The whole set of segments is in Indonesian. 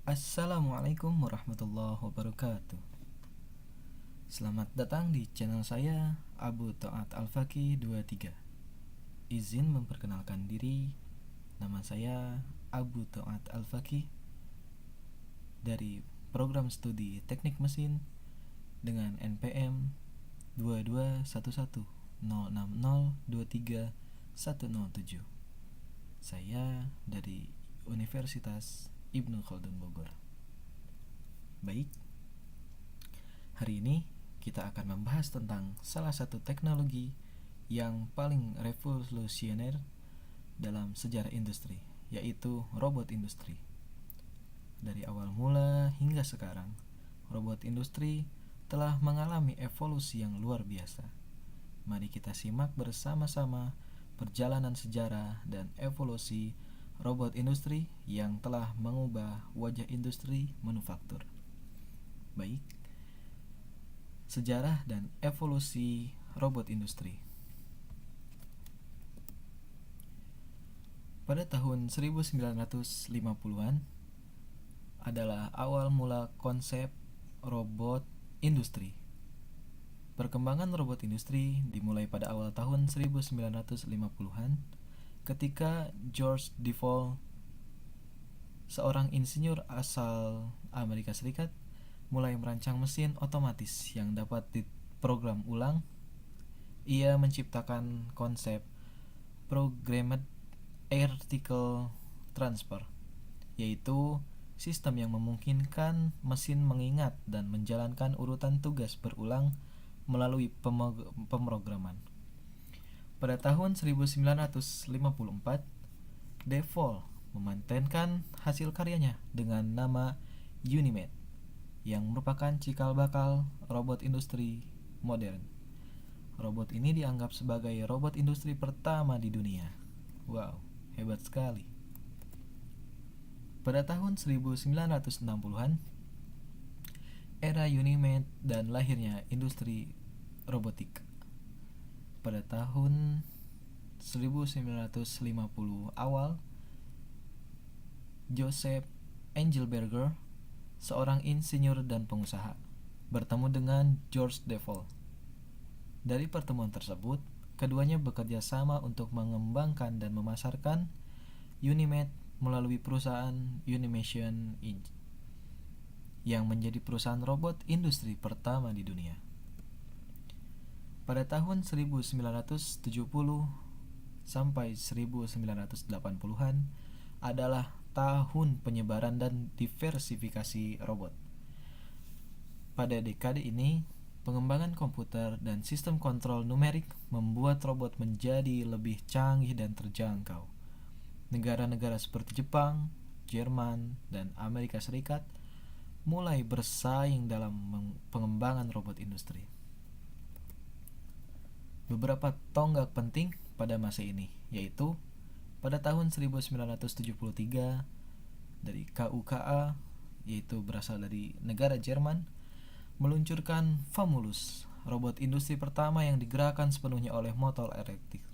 Assalamualaikum warahmatullahi wabarakatuh. Selamat datang di channel saya Abu Toat Al-Faqih 23. Izin memperkenalkan diri. Nama saya Abu Toat Al-Faqih dari program studi Teknik Mesin dengan NPM 2211060231007. Saya dari Universitas Ibnu Khaldun Bogor. Baik, hari ini kita akan membahas tentang salah satu teknologi yang paling revolusioner dalam sejarah industri, yaitu robot industri. Dari awal mula hingga sekarang, robot industri telah mengalami evolusi yang luar biasa. Mari kita simak bersama-sama perjalanan sejarah dan evolusi robot industri yang telah mengubah wajah industri manufaktur. Baik, sejarah dan evolusi robot industri. Pada tahun 1950-an adalah awal mula konsep robot industri. Perkembangan robot industri dimulai pada awal tahun 1950-an ketika George Devol, seorang insinyur asal Amerika Serikat, mulai merancang mesin otomatis yang dapat diprogram ulang. Ia menciptakan konsep Programmed Article Transfer, yaitu sistem yang memungkinkan mesin mengingat dan menjalankan urutan tugas berulang melalui pemrograman. Pada tahun 1954, Devol mematenkan hasil karyanya dengan nama Unimed, yang merupakan cikal bakal robot industri modern. Robot ini dianggap sebagai robot industri pertama di dunia. Wow, hebat sekali. Pada tahun 1960-an, era Unimed dan lahirnya industri robotik. Pada tahun 1950 awal, Joseph Engelberger, seorang insinyur dan pengusaha, bertemu dengan George Devol. Dari pertemuan tersebut, keduanya bekerja sama untuk mengembangkan dan memasarkan Unimed melalui perusahaan Unimation Inc., yang menjadi perusahaan robot industri pertama di dunia. Pada tahun 1970 sampai 1980-an adalah tahun penyebaran dan diversifikasi robot. Pada dekade ini, pengembangan komputer dan sistem kontrol numerik membuat robot menjadi lebih canggih dan terjangkau. Negara-negara seperti Jepang, Jerman, dan Amerika Serikat mulai bersaing dalam pengembangan robot industri. Beberapa tonggak penting pada masa ini, yaitu pada tahun 1973 dari KUKA, yaitu berasal dari negara Jerman, meluncurkan Famulus, robot industri pertama yang digerakkan sepenuhnya oleh motor elektrik.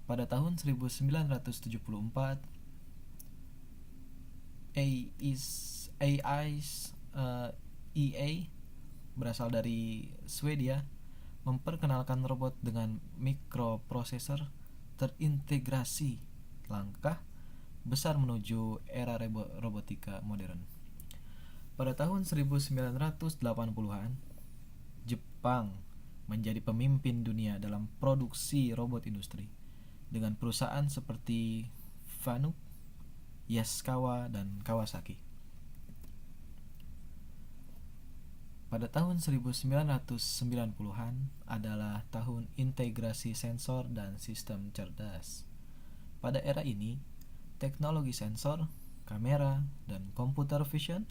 Pada tahun 1974, EA berasal dari Swedia memperkenalkan robot dengan mikroprosesor terintegrasi, langkah besar menuju era robotika modern. Pada tahun 1980-an, Jepang menjadi pemimpin dunia dalam produksi robot industri dengan perusahaan seperti Fanuc, Yaskawa, dan Kawasaki. Pada tahun 1990-an adalah tahun integrasi sensor dan sistem cerdas. Pada era ini, teknologi sensor, kamera, dan computer vision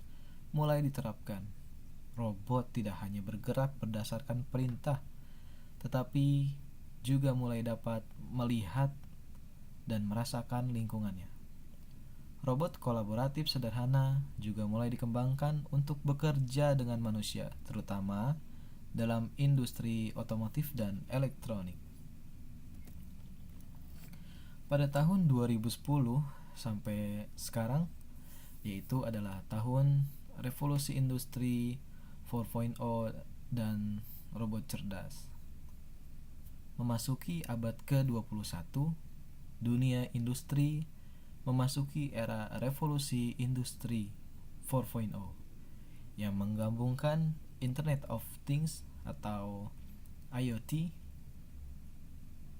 mulai diterapkan. Robot tidak hanya bergerak berdasarkan perintah, tetapi juga mulai dapat melihat dan merasakan lingkungannya. Robot kolaboratif sederhana juga mulai dikembangkan untuk bekerja dengan manusia, terutama dalam industri otomotif dan elektronik. Pada tahun 2010 sampai sekarang, yaitu adalah tahun revolusi industri 4.0 dan robot cerdas. Memasuki abad ke-21, dunia industri memasuki era revolusi industri 4.0 yang menggabungkan Internet of Things atau IoT,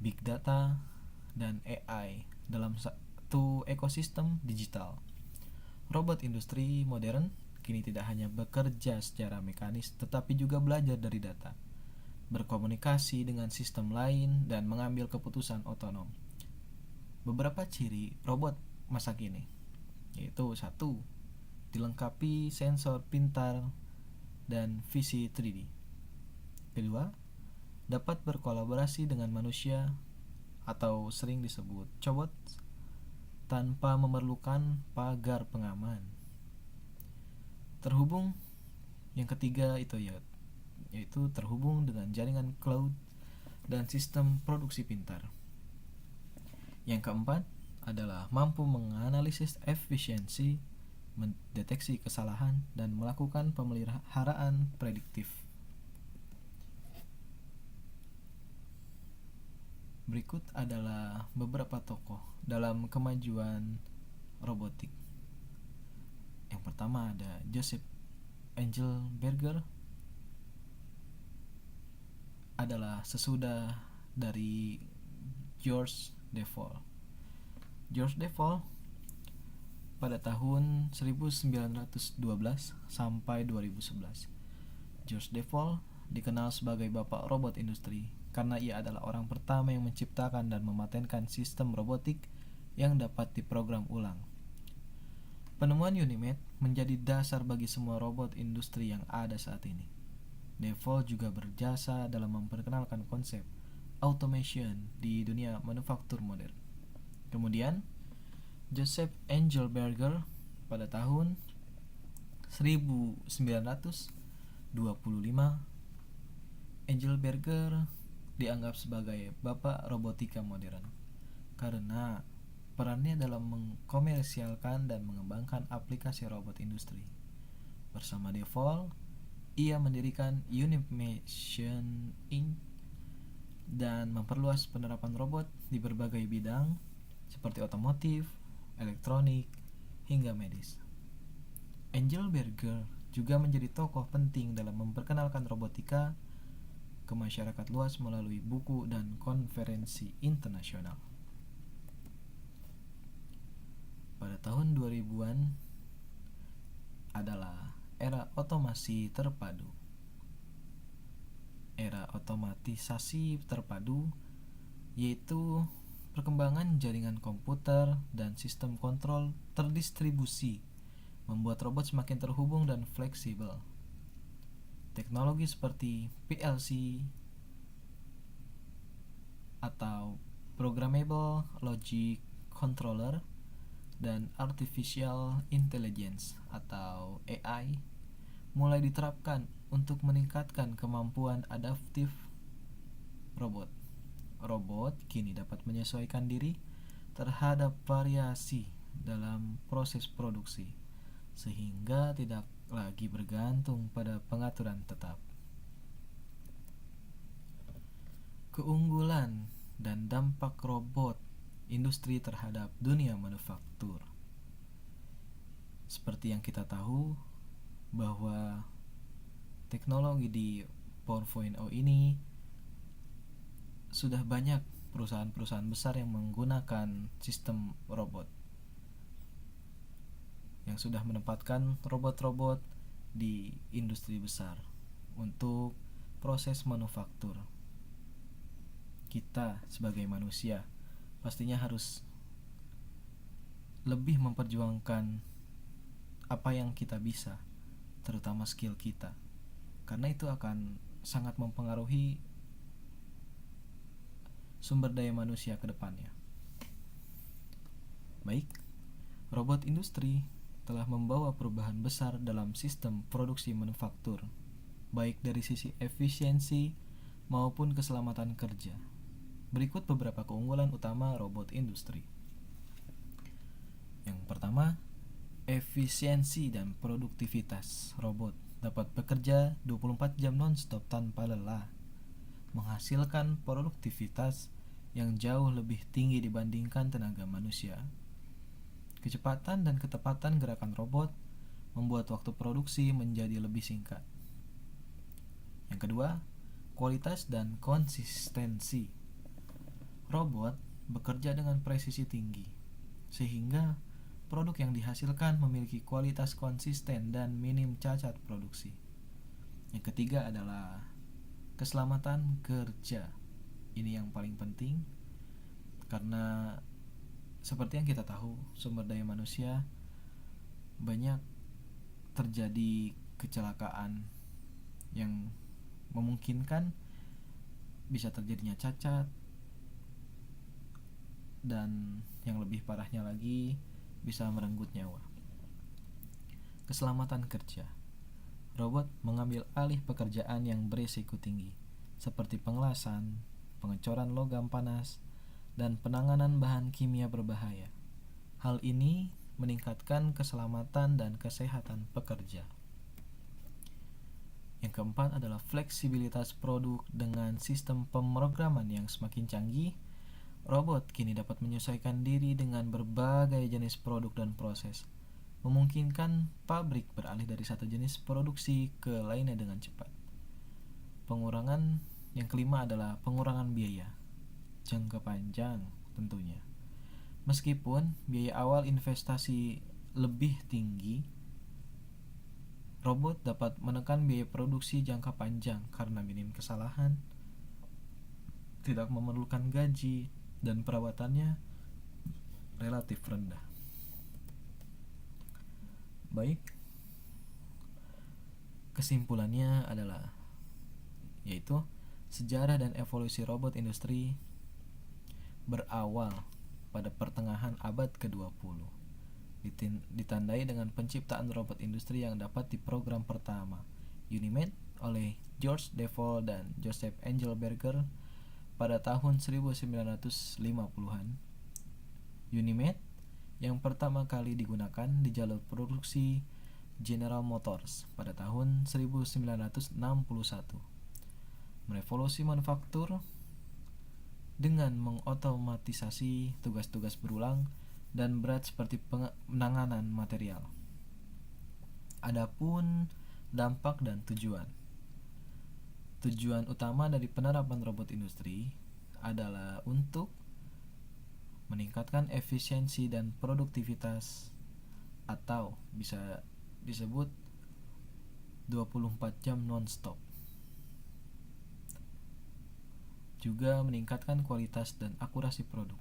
Big Data, dan AI dalam satu ekosistem digital. Robot industri modern kini tidak hanya bekerja secara mekanis tetapi juga belajar dari data, berkomunikasi dengan sistem lain, dan mengambil keputusan otonom. Beberapa ciri robot masa kini yaitu: 1. Dilengkapi sensor pintar dan visi 3D. Kedua, dapat berkolaborasi dengan manusia atau sering disebut cobots tanpa memerlukan pagar pengaman. Terhubung, yang ketiga itu yaitu terhubung dengan jaringan cloud dan sistem produksi pintar. Yang keempat adalah mampu menganalisis efisiensi, mendeteksi kesalahan, dan melakukan pemeliharaan prediktif. Berikut adalah beberapa tokoh dalam kemajuan robotik. Yang pertama ada Joseph Engelberger, adalah sesudah dari George Devol. George Devol pada tahun 1912 sampai 2011. George Devol dikenal sebagai bapak robot industri karena ia adalah orang pertama yang menciptakan dan mematenkan sistem robotik yang dapat diprogram ulang. Penemuan Unimed menjadi dasar bagi semua robot industri yang ada saat ini. Devol juga berjasa dalam memperkenalkan konsep automation di dunia manufaktur modern. Kemudian, Joseph Engelberger pada tahun 1925. Engelberger dianggap sebagai bapak robotika modern karena perannya dalam mengkomersialkan dan mengembangkan aplikasi robot industri. Bersama Devol, ia mendirikan Unimation Inc. dan memperluas penerapan robot di berbagai bidang seperti otomotif, elektronik, hingga medis. Engelberger juga menjadi tokoh penting dalam memperkenalkan robotika ke masyarakat luas melalui buku dan konferensi internasional. Pada tahun 2000-an adalah era otomasi terpadu. Era otomatisasi terpadu yaitu perkembangan jaringan komputer dan sistem kontrol terdistribusi membuat robot semakin terhubung dan fleksibel. Teknologi seperti PLC atau Programmable Logic Controller dan Artificial Intelligence atau AI mulai diterapkan untuk meningkatkan kemampuan adaptif robot. Robot kini dapat menyesuaikan diri terhadap variasi dalam proses produksi, sehingga tidak lagi bergantung pada pengaturan tetap. Keunggulan dan dampak robot industri terhadap dunia manufaktur. Seperti yang kita tahu bahwa teknologi di 4.0 ini sudah banyak perusahaan-perusahaan besar yang menggunakan sistem robot, yang sudah menempatkan robot-robot di industri besar untuk proses manufaktur. Kita sebagai manusia pastinya harus lebih memperjuangkan apa yang kita bisa, terutama skill kita, karena itu akan sangat mempengaruhi sumber daya manusia ke depannya. Baik, robot industri telah membawa perubahan besar dalam sistem produksi manufaktur, baik dari sisi efisiensi maupun keselamatan kerja. Berikut beberapa keunggulan utama robot industri. Yang pertama, Efisiensi dan produktivitas robot dapat bekerja 24 jam non-stop tanpa lelah, menghasilkan produktivitas yang jauh lebih tinggi dibandingkan tenaga manusia. Kecepatan dan ketepatan gerakan robot membuat waktu produksi menjadi lebih singkat. Yang kedua, kualitas dan konsistensi. Robot bekerja dengan presisi tinggi, sehingga produk yang dihasilkan memiliki kualitas konsisten dan minim cacat produksi. Yang ketiga adalah keselamatan kerja. Ini yang paling penting, karena seperti yang kita tahu, sumber daya manusia banyak terjadi kecelakaan yang memungkinkan bisa terjadinya cacat, dan yang lebih parahnya lagi bisa merenggut nyawa. Keselamatan kerja. Robot mengambil alih pekerjaan yang berisiko tinggi, seperti pengelasan, pengecoran logam panas, dan penanganan bahan kimia berbahaya. Hal ini meningkatkan keselamatan dan kesehatan pekerja. Yang keempat adalah fleksibilitas produk. Dengan sistem pemrograman yang semakin canggih, robot kini dapat menyesuaikan diri dengan berbagai jenis produk dan proses, memungkinkan pabrik beralih dari satu jenis produksi ke lainnya dengan cepat. Yang kelima adalah pengurangan biaya jangka panjang tentunya. Meskipun biaya awal investasi lebih tinggi, robot dapat menekan biaya produksi jangka panjang karena minim kesalahan, tidak memerlukan gaji, dan perawatannya relatif rendah. Baik, kesimpulannya adalah yaitu sejarah dan evolusi robot industri berawal pada pertengahan abad ke-20, ditandai dengan penciptaan robot industri yang dapat diprogram pertama, Unimed, oleh George Devol dan Joseph Engelberger pada tahun 1950-an. Unimed yang pertama kali digunakan di jalur produksi General Motors pada tahun 1961, merevolusi manufaktur dengan mengotomatisasi tugas-tugas berulang dan berat seperti penanganan material. Adapun dampak dan tujuan. Tujuan utama dari penerapan robot industri adalah untuk meningkatkan efisiensi dan produktivitas, atau bisa disebut 24 jam non-stop. Juga meningkatkan kualitas dan akurasi produk,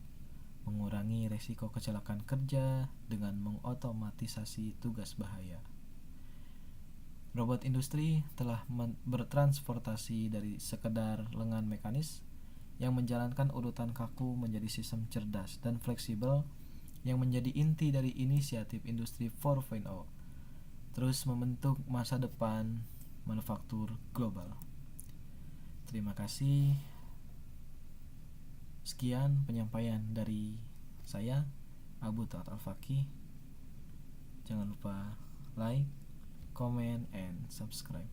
mengurangi resiko kecelakaan kerja dengan mengotomatisasi tugas bahaya. Robot industri telah bertransformasi dari sekedar lengan mekanis yang menjalankan urutan kaku menjadi sistem cerdas dan fleksibel yang menjadi inti dari inisiatif Industri 4.0, terus membentuk masa depan manufaktur global. Terima kasih. Sekian penyampaian dari saya, Abu Taat Al-Faqih. Jangan lupa like, comment, and subscribe.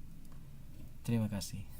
Terima kasih.